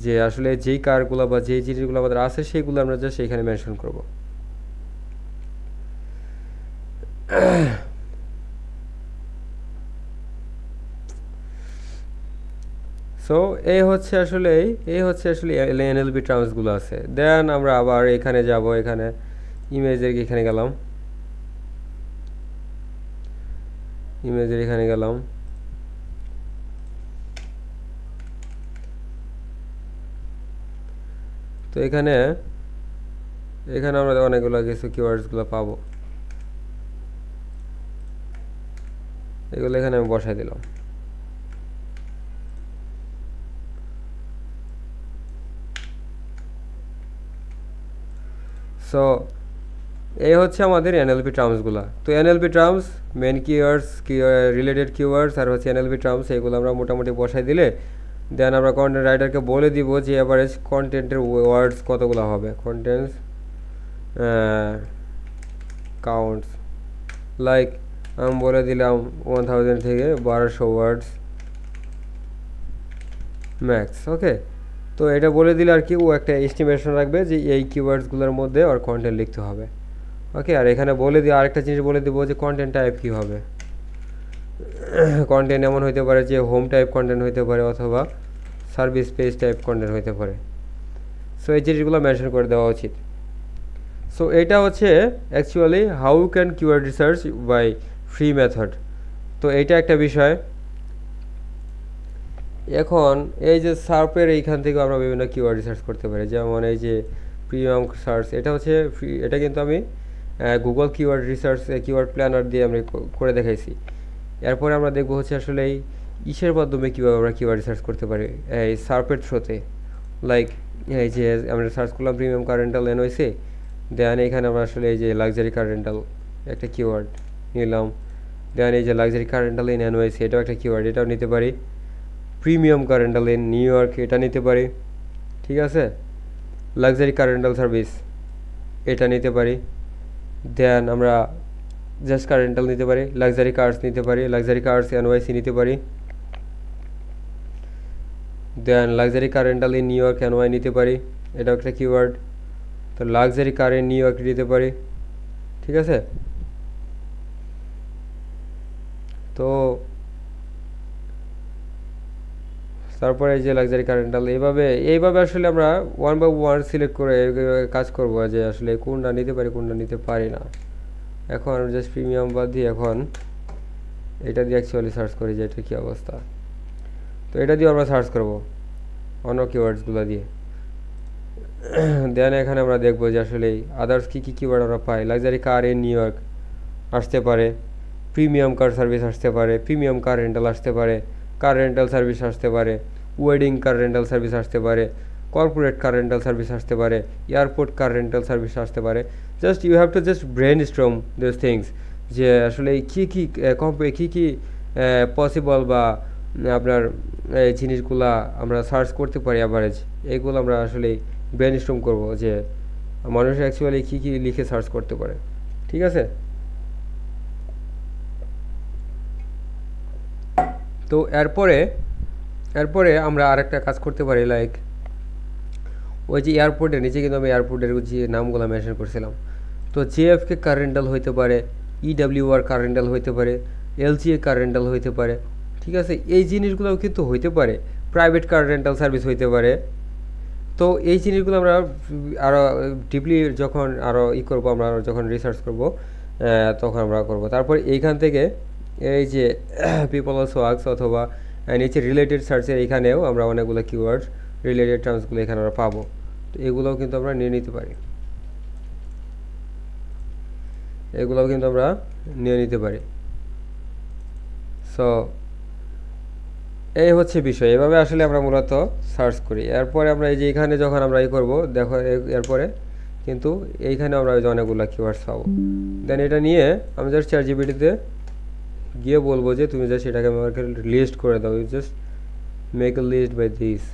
যে আসলে যেই কারগুলো বা যেই জিনিসগুলো আমাদের আছে সেইগুলো আমরা জাস্ট এখানে মেনশন করব। সো এই হচ্ছে আসলে এনএলপি টার্মসগুলো আছে। দেন আমরা আবার এখানে যাব, এখানে ইমেজের এখানে গেলাম, ইমেজের এখানে গেলাম। তো এখানে আমরা অনেকগুলো কিছু কিওয়ার্ডসগুলো পাবো, এগুলো এখানে আমি বসাই দিলাম। সো এই হচ্ছে আমাদের এনএলপি টার্মসগুলো। তো NLP terms, main keywords, related keywords আর হচ্ছে এনএলপি টার্মস, এগুলো আমরা মোটামুটি বসাই দিলে দেন আমরা কন্টেন্ট রাইটারকে বলে দিব যে অ্যাভারেজ কন্টেন্টের ওয়ার্ডস কতগুলো হবে। কন্টেন্টস কাউন্টস, লাইক আমি বলে দিলাম 1000 থেকে 1200 ওয়ার্ডস ম্যাক্স। ওকে, তো এটা বলে দিলে আর কি ও একটা এস্টিমেশন রাখবে যে এই কিওয়ার্ডসগুলোর মধ্যে ওর কন্টেন্ট লিখতে হবে। ওকে, আর এখানে বলে দিয়ে আরেকটা জিনিস বলে দেবো যে কন্টেন্ট টাইপ কী হবে। কন্টেন্ট এমন হইতে পারে যে হোম টাইপ কন্টেন্ট হইতে পারে অথবা সার্ভিস পেজ টাইপ কন্টেন্ট হইতে পারে। সো এই জিনিসগুলো মেনশন করে দেওয়া উচিত। সো এটা হচ্ছে actually how can keyword research by free method. তো এইটা একটা বিষয়। এখন এই যে সার্পের এইখান থেকে আমরা বিভিন্ন কিওয়ার্ড রিসার্চ করতে পারি, যেমন এই যে প্রিমিয়াম সার্চ, এটা হচ্ছে ফ্রি। এটা কিন্তু আমি Google keyword research keyword planner দিয়ে আমি করে দেখাইছি। এরপরে আমরা দেখবো হচ্ছে আসলে এই ইসের মাধ্যমে কীভাবে আমরা কিওয়ার্ড রিসার্চ করতে পারি, এই সার্পের থ্রোতে। লাইক এই যে আমরা সার্চ করলাম প্রিমিয়াম কার রেন্টাল এনওয়াইসি, দেন এখানে আমরা আসলে এই যে লাক্সারি কার রেন্টাল একটা কিওয়ার্ড নিলাম, দেন এই যে luxury car rental in NYC, এটাও একটা কিওয়ার্ড, এটাও নিতে পারি। Premium car rental in New York, এটা নিতে পারি, ঠিক আছে। লাক্সারি কার রেন্টাল সার্ভিস, এটা নিতে পারি। দেন আমরা জাস্ট কার রেন্টাল নিতে পারি, লাক্সারি কার্স নিতে পারি, লাক্সারি কার্স এনওয়াইসি নিতে পারি। Then luxury car rental in New York NY নিতে পারি, এটাও একটা কিওয়ার্ড। তো luxury car in New York নিতে পারি, ঠিক আছে। তো তারপরে এই যে লাক্সারি কার রেন্টাল, এইভাবে আসলে আমরা ওয়ান বাই ওয়ান সিলেক্ট করে কাজ করব যে আসলে কোনটা নিতে পারি কোনটা নিতে পারি না। এখন জাস্ট প্রিমিয়াম বাদ দিয়ে এখন এটা দিয়ে অ্যাকচুয়ালি সার্চ করি যে এটা কী অবস্থা। তো এটা দিয়ে আমরা সার্চ করব অন্য কিওয়ার্ডসগুলো দিয়ে। দেন এখানে আমরা দেখবো যে আসলে আদার্স কী কী কিওয়ার্ড আমরা পাই। Luxury car in New York আসতে পারে, প্রিমিয়াম কার সার্ভিস আসতে পারে, প্রিমিয়াম কার রেন্টাল আসতে পারে, কার রেন্টাল সার্ভিস আসতে পারে, ওয়েডিং কার রেন্টাল সার্ভিস আসতে পারে, কর্পোরেট কার রেন্টাল সার্ভিস আসতে পারে, এয়ারপোর্ট কার রেন্টাল সার্ভিস আসতে পারে। Just you have to just brainstorm this things যে আসলে কী কী পসিবল বা আপনার এই জিনিসগুলা আমরা সার্চ করতে পারি অ্যাভারেজ, এইগুলো আমরা আসলে ব্রেন স্ট্রম করবো যে মানুষ অ্যাকচুয়ালি কী কী লিখে সার্চ করতে পারে। ঠিক আছে, তো এরপরে আমরা আরেকটা কাজ করতে পারি। লাইক ওই যে এয়ারপোর্টের নিচে কিন্তু আমি এয়ারপোর্টের যে নামগুলো মেনশন করছিলাম, তো জেএফকে কার রেন্টাল হইতে পারে, ইডাব্লিউআর কার রেন্টাল হইতে পারে, এলজিএ কার রেন্টাল হইতে পারে। ঠিক আছে, এই জিনিসগুলোও কিন্তু হইতে পারে, প্রাইভেট কার রেন্টাল সার্ভিস হইতে পারে। তো এই জিনিসগুলো আমরা আরও ডিপলি যখন আরও করবো, আমরা যখন রিসার্চ করব তখন আমরা করব। তারপর এইখান থেকে এই যে পিপল অলসো আস্ক অথবা নিচে রিলেটেড সার্চের এইখানেও আমরা অনেকগুলো কিওয়ার্ড রিলেটেড টার্মসগুলো এখানে আমরা পাবো। তো এগুলোও কিন্তু আমরা নিয়ে নিতে পারি, এগুলোও কিন্তু আমরা নিয়ে নিতে পারি। সো এই হচ্ছে বিষয়, এভাবে আসলে আমরা মূলত সার্চ করি। এরপরে আমরা এই যে এখানে যখন আমরা করবো দেখো, এরপরে কিন্তু এইখানে আমরা ওই যে অনেকগুলো কিওয়ার্ডস পাবো। দেন এটা নিয়ে আমি জাস্ট চ্যাটজিপিটিতে গিয়ে বলবো যে তুমি জাস্ট এটাকে আমাকে লিস্ট করে দাও, you just make a list by this.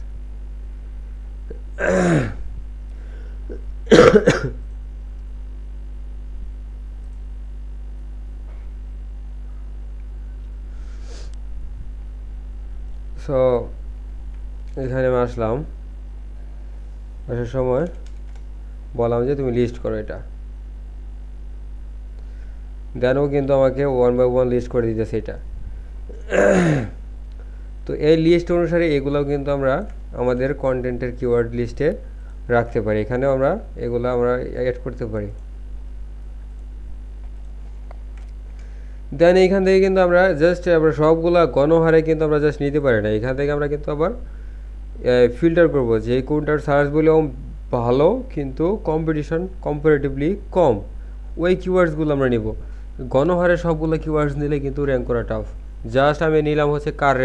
So এখানে আমি আসলাম, আসার সময় বললাম যে তুমি লিস্ট করো এটা, দেন ও কিন্তু আমাকে ওয়ান বাই ওয়ান লিস্ট করে দিতেছে এটা। তো এই লিস্ট অনুসারে এগুলোও কিন্তু আমরা আমাদের কন্টেন্টের কিওয়ার্ড লিস্টে রাখতে পারি, এখানেও আমরা এগুলো আমরা অ্যাড করতে পারি। দেন এইখান থেকে কিন্তু আমরা জাস্ট আমরা সবগুলা গণহারে কিন্তু আমরা জাস্ট নিতে পারি না, এখান থেকে আমরা কিন্তু আবার ফিল্টার করব যে কোনটার সার্চ ভলিউম ভালো কিন্তু কম্পিটিশন কম্পারেটিভলি কম, ওই কিওয়ার্ডসগুলো আমরা নিব। গণহারে সবগুলো কিওয়ার্ডস নিলে কিন্তু র্যাঙ্ক করা টাফ। জাস্ট আমি নিলাম হচ্ছে কার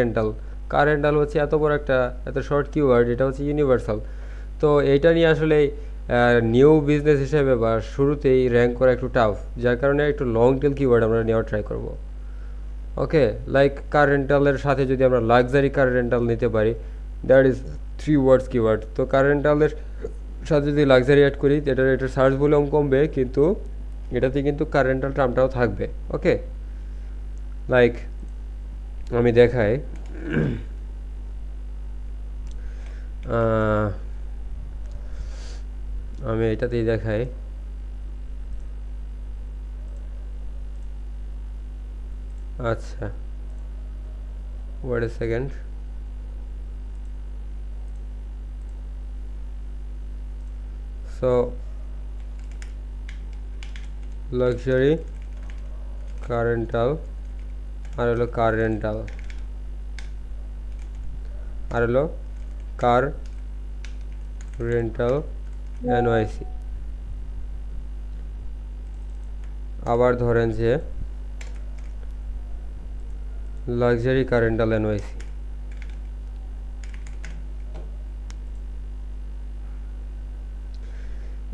রেন্টাল হচ্ছে এত বড় একটা এত শর্ট কিওয়ার্ড, এটা হচ্ছে ইউনিভার্সাল। তো এইটা নিয়ে আসলে নিউ বিজনেস হিসেবে বা শুরুতেই র্যাঙ্ক করা একটু টাফ, যার কারণে একটু লং টেল কিওয়ার্ড আমরা নেওয়ার ট্রাই করব। ওকে, লাইক কার রেন্টালের সাথে যদি আমরা লাক্সারি কার রেন্টাল নিতে পারি, দ্যাট ইজ 3 ওয়ার্ডস কিওয়ার্ড। তো কার রেন্টালের সাথে যদি লাক্সারি অ্যাড করি এটার সার্চ ভলিউম কমবে, কিন্তু এটাতে কিন্তু কার রেন্টাল টার্মটাও থাকবে। ওকে, লাইক আমি দেখাই, আমি এটাতেই দেখাই। আচ্ছা, wait a second. So luxury car rental আর হলো কার রেন্টাল আর হলো কার রেন্টাল এনওয়াইসি। আবার ধরেন যে লাক্সারি কার রেন্টাল এনওয়াইসি।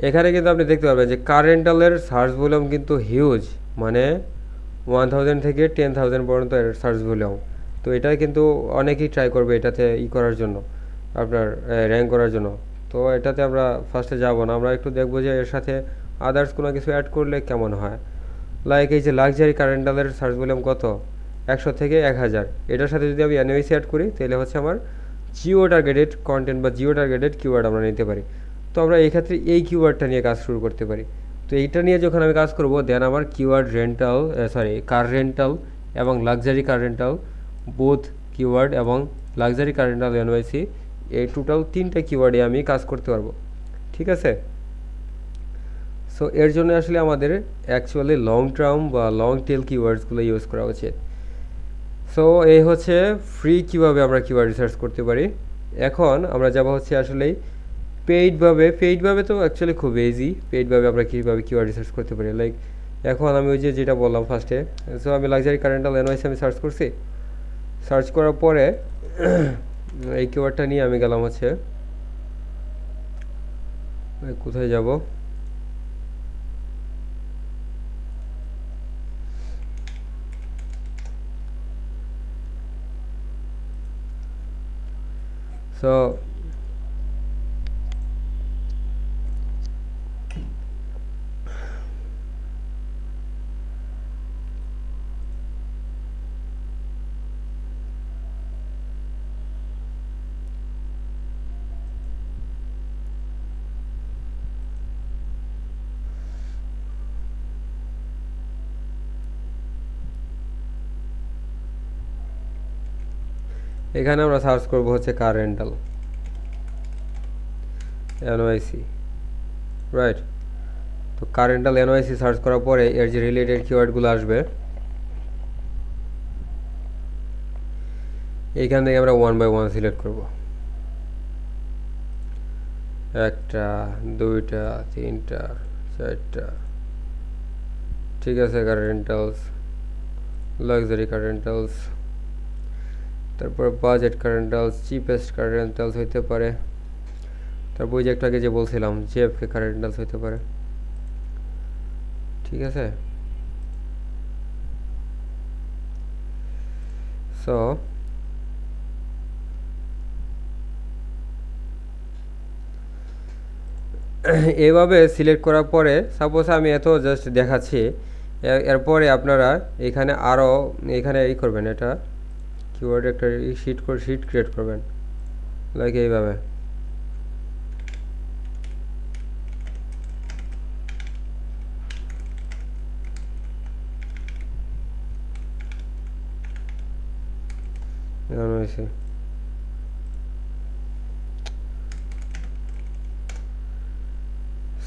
এখানে কিন্তু আপনি দেখতে পারবেন যে কার রেন্টালের সার্চ ভলিউম কিন্তু হিউজ, মানে 1000 থেকে 10,000 পর্যন্ত সার্চ ভলিউম। তো এটা কিন্তু অনেকেই ট্রাই করবে এটাতে করার জন্য, আপনার র্যাঙ্ক করার জন্য। তো এটাতে আমরা ফার্স্টে যাব না, আমরা একটু দেখবো যে এর সাথে আদার্স কোনো কিছু অ্যাড করলে কেমন হয়। লাইক এই যে লাক্সারি কার রেন্টালের সার্চ ভলিউম কত, 100 থেকে 1000। এটার সাথে যদি আমি এনওয়াইসি অ্যাড করি তাহলে হচ্ছে আমার জিও টার্গেটেড কন্টেন্ট বা জিও টার্গেটেড কিওয়ার্ড আমরা নিতে পারি। তো আমরা এই ক্ষেত্রে এই কিওয়ার্ডটা নিয়ে কাজ শুরু করতে পারি। তো এইটা নিয়ে যখন আমি কাজ করব, দেন আমার কিওয়ার্ড কার রেন্টাল এবং luxury car rental both keyword এবং লাক্সারি কার রেন্টাল এনওয়াইসি, এই টোটাল 3টা কিওয়ার্ডে আমি কাজ করতে পারবো। ঠিক আছে, সো এর জন্য আসলে আমাদের অ্যাকচুয়ালি লং টার্ম বা লং টেল কিওয়ার্ডসগুলো ইউজ করা উচিত। সো এই হচ্ছে ফ্রি কিভাবে আমরা কিওয়ার্ড রিসার্চ করতে পারি। এখন আমরা যাব হচ্ছে আসলে পেইডভাবে তো অ্যাকচুয়ালি খুব ইজি। পেইডভাবে আমরা কীভাবে কিওয়ার্ড রিসার্চ করতে পারি, লাইক এখন আমি ওই যেটা বললাম ফার্স্টে, সো আমি লাক্সারি কার রেন্টাল এনওয়াইসি আমি সার্চ করছি। সার্চ করার পরে এই কিওয়ার্ডটা নিয়ে আমি গেলাম হচ্ছে, কোথায় যাব, সো এখানে আমরা সার্চ করব হচ্ছে কার রেন্টাল এনওআইসি, রাইট। তো কার রেন্টাল এনওআইসি সার্চ করার পরে এর যে রিলেটেড কিওয়ার্ডগুলো আসবে এইখান থেকে আমরা 1 বাই 1 সিলেক্ট করব, 1টা 2টা 3টা 4টা। ঠিক আছে, কার রেন্টালস, লাক্সারি কার রেন্টালস, তারপর বাজেট কার রেন্টালস, চিপেস্ট কার রেন্টালস হইতে পারে, তারপর ওই যে একটু আগে যে বলছিলাম জেএফকে কার রেন্টালস হইতে পারে। ঠিক আছে, সো এভাবে সিলেক্ট করার পরে সাপোজ আমি এত জাস্ট দেখাচ্ছি, এরপরে আপনারা এখানে আরও এখানে এই করবেন, এটা কিওয়ার্ড একটা শিট ক্রিয়েট করবেন, লাইক এইভাবে।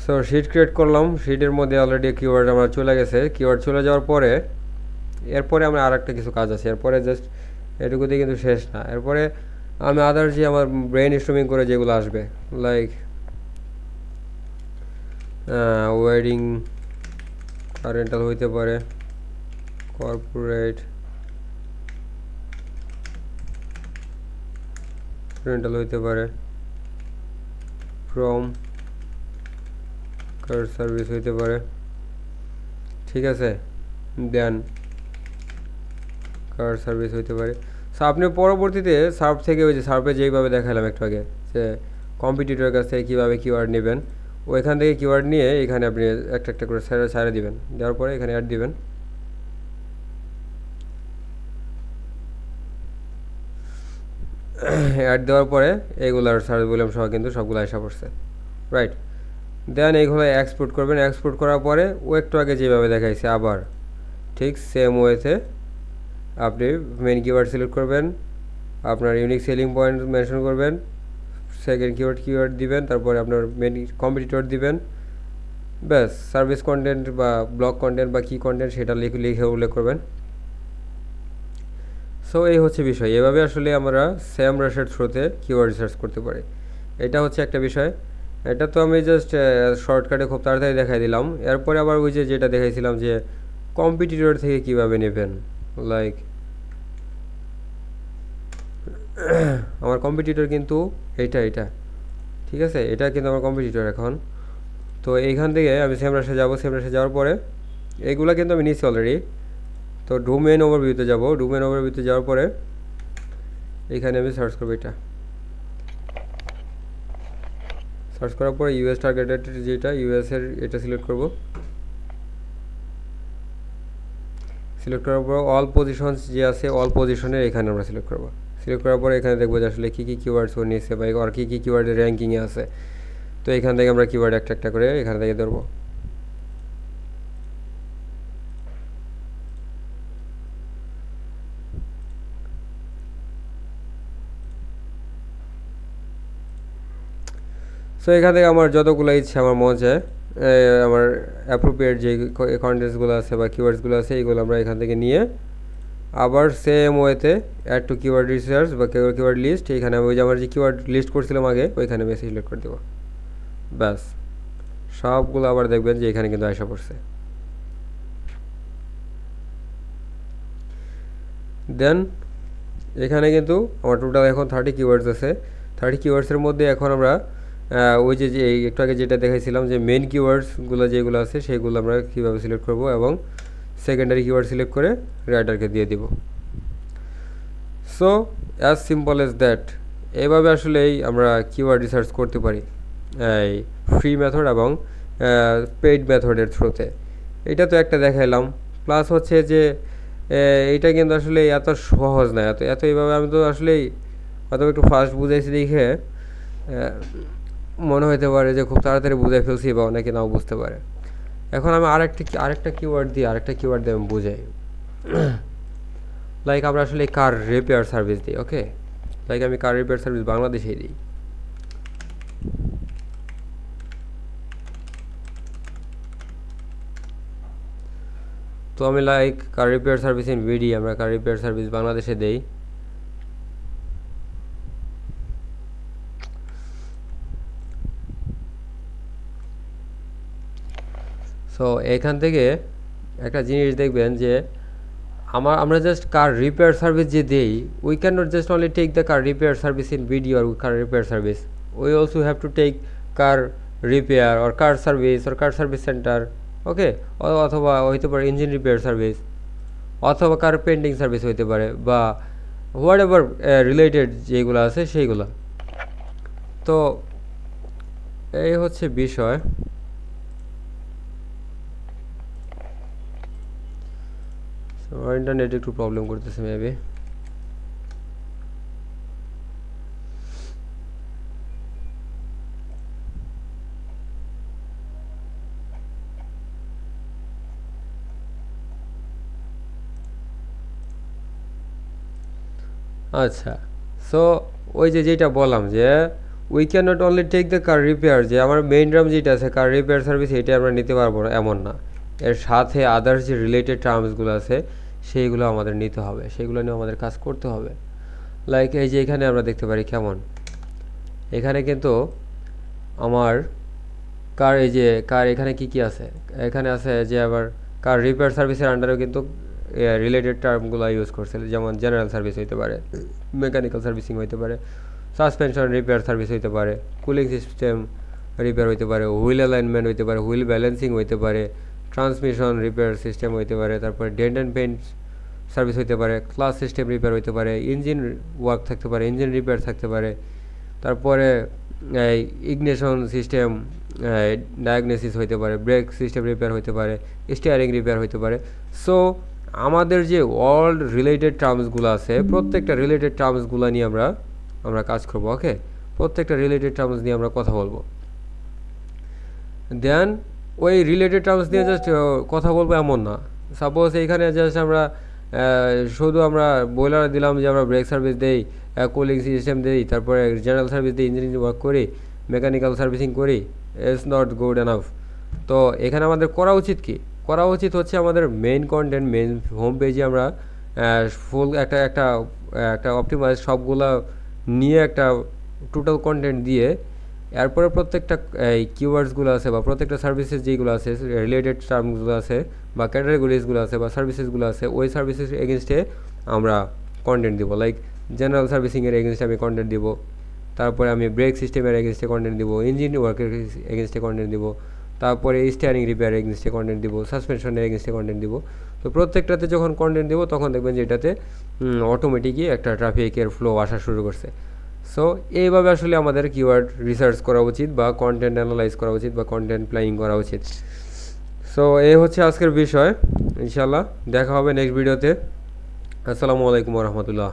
সো শিট ক্রিয়েট করলাম, শিটের মধ্যে অলরেডি কিওয়ার্ড আমার চলে গেছে। কিওয়ার্ড চলে যাওয়ার পরে এরপরে আমরা আর একটা কিছু কাজ আছে, এরপরে জাস্ট এটুকুতে কিন্তু শেষ না। এরপরে আমি আদার যে আমার ব্রেন স্ট্রমিং করে যেগুলো আসবে, লাইক ওয়েডিং রেন্টাল হইতে পারে, কর্পোরেট রেন্টাল হইতে পারে, ফ্রম কার সার্ভিস হইতে পারে। ঠিক আছে, দেন কার সার্ভিস হইতে পারে। সো আপনি পরবর্তীতে সার্ভ থেকে ওই যে সার্ভে যেইভাবে দেখালাম একটু আগে, যে কম্পিটিটরের কাছ থেকে কীভাবে কিওয়ার্ড নেবেন, ওইখান থেকে কিওয়ার্ড নিয়ে এখানে আপনি একটা একটা করে ছাড়া দিবেন, দেওয়ার পরে এখানে অ্যাড দিবেন। অ্যাড দেওয়ার পরে এইগুলার সার্চ বললাম সহ কিন্তু সবগুলো আসা পড়ছে, রাইট। দেন এইগুলো এক্সপোর্ট করবেন। এক্সপোর্ট করার পরে ও একটু আগে যেভাবে দেখাইছে আবার ঠিক সেম ওয়েতে আপনি মেন কিওয়ার্ড সিলেক্ট করবেন, আপনার ইউনিক সেলিং পয়েন্ট মেনশন করবেন, সেকেন্ড কিওয়ার্ড দিবেন, তারপরে আপনার মেন কম্পিটিটর দিবেন, ব্যাস। সার্ভিস কন্টেন্ট বা ব্লগ কন্টেন্ট বা কী কন্টেন্ট সেটা লিখে উল্লেখ করবেন। সো এই হচ্ছে বিষয়, এভাবে আসলে আমরা সেম রাশের থ্রুতে কিওয়ার্ড রিসার্চ করতে পারি। এটা হচ্ছে একটা বিষয়। এটা তো আমি জাস্ট শর্টকাটে খুব তাড়াতাড়ি দেখাই দিলাম। এরপরে আবার ওই যে যেটা দেখাইছিলাম যে কম্পিটিটর থেকে কিভাবে নেবেন, লাইক আমার কম্পিটিটর কিন্তু এটা ঠিক আছে, এটা কিন্তু আমার কম্পিটিটর এখন। তো এইখান থেকে আমি সেম রাশে যাব, সেম রাশে যাওয়ার পরে এইগুলো কিন্তু আমি নিচ্ছি অলরেডি। তো ডোমেন ওভারভিউতে যাব, ডোমেন ওভারভিউতে যাওয়ার পরে এখানে আমি সার্চ করবো, এটা সার্চ করার পরে ইউএস টার্গেটেড যেটা ইউএসের এটা সিলেক্ট করব। সিলেক্ট করার পর অল পজিশনস যে আছে অল পজিশনের এখানে আমরা সিলেক্ট করব। সিলেক্ট করার পরে এখানে দেখবো যে আসলে কী কী কিওয়ার্ডস ও নিয়েছে বা আর কী কী কিওয়ার্ডের র্যাঙ্কিংয়ে আছে। তো এখান থেকে আমরা কিওয়ার্ড একটা একটা করে এখান থেকে ধরবো। সো এখান থেকে আমার যতগুলো ইচ্ছে আমার মন চায় আমার অ্যাপ্রোপ্রিয়েট যে কন্টেন্টসগুলো আছে বা কিওয়ার্ডসগুলো আছে এইগুলো আমরা এখান থেকে নিয়ে আবার সেম ওয়েতে অ্যাড টু কিওয়ার্ড রিসার্চ বা কিওয়ার্ড লিস্ট, এখানে ওই যে আমার যে কিওয়ার্ড লিস্ট করছিলাম আগে ওইখানে বেশি সিলেক্ট করে দেবো। ব্যাস সবগুলো আবার দেখবেন যে এখানে কিন্তু আসা পড়ছে। দেন এখানে কিন্তু আমার টোটাল এখন 30 কিওয়ার্ডস আছে। 30 কিওয়ার্ডসের মধ্যে এখন আমরা ওই যে একটু আগে যেটা দেখাইছিলাম যে মেন কিওয়ার্ডসগুলো যেগুলো আছে সেগুলো আমরা কীভাবে সিলেক্ট করব এবং সেকেন্ডারি কিওয়ার্ড সিলেক্ট করে রাইটারকে দিয়ে দিব। So as simple as that, এইভাবে আসলেই আমরা কিওয়ার্ড রিসার্চ করতে পারি এই ফ্রি মেথড এবং পেইড মেথডের থ্রুতে। এটা তো একটা দেখাইলাম, প্লাস হচ্ছে যে এইটা কিন্তু আসলে এত সহজ না, এত এইভাবে আমি তো আসলেই হয়তো একটু ফাস্ট বুঝাইছি দেখে মনে হতে পারে যে খুব তাড়াতাড়ি বুঝাই ফেলছি বা অনেকে নাও বুঝতে পারে। এখন আমি আরেকটা কিওয়ার্ড দিয়ে আমি বুঝাই। লাইক আমরা আসলে কার রিপেয়ার সার্ভিস দিই, ওকে, লাইক আমি কার রিপেয়ার সার্ভিস বাংলাদেশেই দিই। তো আমি like car repair service in BD, আমরা কার রিপেয়ার সার্ভিস বাংলাদেশে দেই। সো এখান থেকে একটা জিনিস দেখবেন যে আমরা জাস্ট কার রিপেয়ার সার্ভিস যে দেই, we can not just only take the car repair service in BD আর car repair service, we also have to take car repair or car service or car service centre, okay, অথবা হইতে পারে engine repair service অথবা কার painting service হইতে পারে বা what ever related যেগুলো আছে সেইগুলো। তো এই হচ্ছে বিষয়। আমার ইন্টারনেট একটু প্রবলেম করতেছে মেবি। আচ্ছা, সো ওই যেটা বললাম যে we can not only take the car repair, যে আমার মেইন রাম যেটা আছে কার রিপেয়ার সার্ভিস এটা আমরা নিতে পারবো না এমন না, এর সাথে আদার্স যে রিলেটেড টার্মসগুলো আছে সেইগুলো আমাদের নিতে হবে, সেইগুলো নিয়ে আমাদের কাজ করতে হবে। লাইক এই যে এখানে আমরা দেখতে পারি কেমন, এখানে কিন্তু আমার কার এই যে কার এখানে কি আছে, এখানে আছে যে আবার কার রিপেয়ার সার্ভিসের আন্ডারেও কিন্তু রিলেটেড টার্মগুলো ইউজ করছে, যেমন জেনারেল সার্ভিস হইতে পারে, মেকানিক্যাল সার্ভিসিং হইতে পারে, সাসপেনশন রিপেয়ার সার্ভিস হইতে পারে, কুলিং সিস্টেম রিপেয়ার হইতে পারে, হুইল অ্যালাইনমেন্ট হইতে পারে, হুইল ব্যালেন্সিং হইতে পারে, ট্রান্সমিশন রিপেয়ার সিস্টেম হইতে পারে, তারপরে ডেন্ট অ্যান্ড পেন্ট সার্ভিস হইতে পারে, ক্লাস সিস্টেম রিপেয়ার হইতে পারে, ইঞ্জিন ওয়ার্ক থাকতে পারে, ইঞ্জিন রিপেয়ার থাকতে পারে, তারপরে ইগনিশন সিস্টেম ডায়াগনোসিস হইতে পারে, ব্রেক সিস্টেম রিপেয়ার হইতে পারে, স্টিয়ারিং রিপেয়ার হইতে পারে। সো আমাদের যে ওয়ার্ল্ড রিলেটেড টার্মসগুলো আছে প্রত্যেকটা রিলেটেড টার্মসগুলো নিয়ে আমরা কাজ করবো, ওকে, প্রত্যেকটা রিলেটেড টার্মস নিয়ে আমরা কথা বলবো। দেন ওই রিলেটেড টার্মস নিয়ে জাস্ট কথা বলবো এমন না, সাপোজ এইখানে জাস্ট আমরা শুধু আমরা বয়লার দিলাম যে আমরা ব্রেক সার্ভিস দেই, কুলিং সিস্টেম দেই, তারপরে জেনারেল সার্ভিস দিই, ইঞ্জিনিয়ারিং ওয়ার্ক করি, মেকানিক্যাল সার্ভিসিং করি, ইটস নট গুড এনাফ। তো এখানে আমাদের করা উচিত কি, করা উচিত হচ্ছে আমাদের মেইন কন্টেন্ট মেইন হোম পেজে আমরা ফুল একটা অপটিমাইজ সবগুলো নিয়ে একটা টোটাল কন্টেন্ট দিয়ে এরপরে প্রত্যেকটা এই কিওয়ার্ডসগুলো আছে বা প্রত্যেকটা সার্ভিসেস যেগুলো আছে রিলেটেড টার্মসগুলো আছে বা ক্যাটাগরিজগুলো আছে বা সার্ভিসেসগুলো আছে ওই সার্ভিসেস এগেনস্টে আমরা কন্টেন্ট দিব। লাইক জেনারেল সার্ভিসিংয়ের এগেনস্টে আমি কন্টেন্ট দিব, তারপরে আমি ব্রেক সিস্টেমের এগেনস্টে কন্টেন্ট দিব, ইঞ্জিন ওয়ার্কের এগেনস্টে কন্টেন্ট দিব, তারপরে স্টিয়ারিং রিপেয়ার এগেনস্টে কন্টেন্ট দিব, সাসপেনশনের এগেনস্টে কন্টেন্ট দিব। তো প্রত্যেকটাতে যখন কন্টেন্ট দিব তখন দেখবেন যে এটাতে অটোমেটিকই একটা ট্রাফিকের ফ্লো আসা শুরু করছে। সো এইভাবে আসলে আমাদের কিওয়ার্ড রিসার্চ করা উচিত বা কন্টেন্ট অ্যানালাইজ করা উচিত বা কন্টেন্ট প্ল্যানিং করা উচিত। সো এই হচ্ছে আজকের বিষয়, ইনশাল্লাহ দেখা হবে নেক্সট ভিডিওতে। আসসালামু আলাইকুম রহমতুল্লাহ।